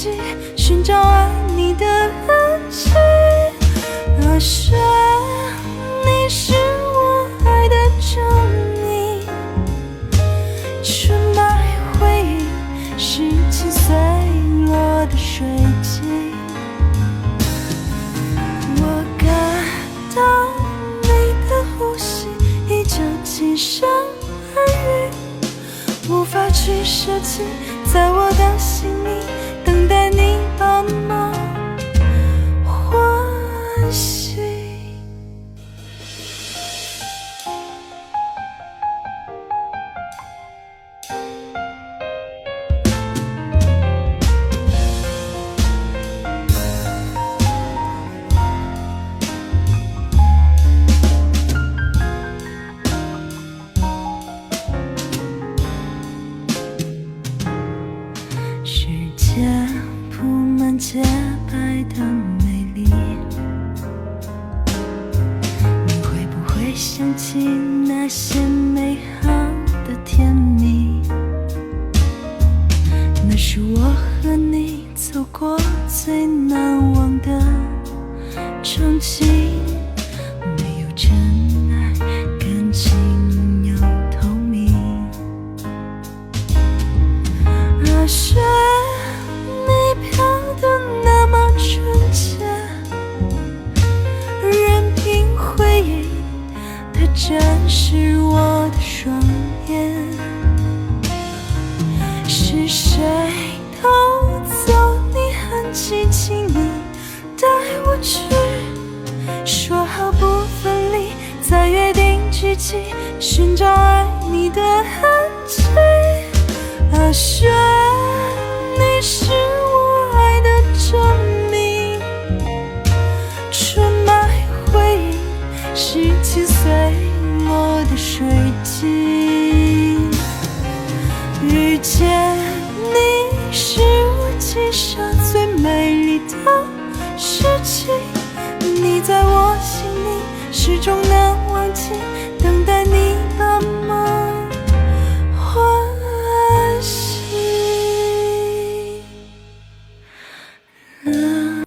迹，寻找爱你的痕迹。而是你是我爱的证明，纯白回忆是击碎落的水晶。我感到你的呼吸依旧轻声耳语，无法去舍弃，在我的心里等待你帮忙唤醒。世界铺满洁白的美丽，你会不会想起那些美好的甜蜜？那是我和你走过最难忘的场景，没有真爱，感情又透明。而是你飘得那么纯洁，任凭回忆它沾湿我的双眼。是谁偷走你痕迹，请你带我去，说好不分离，在约定之际寻找爱你的痕迹。而是你是我爱的证明，纯白回忆是击碎落的水晶。遇见你是我记上最美丽的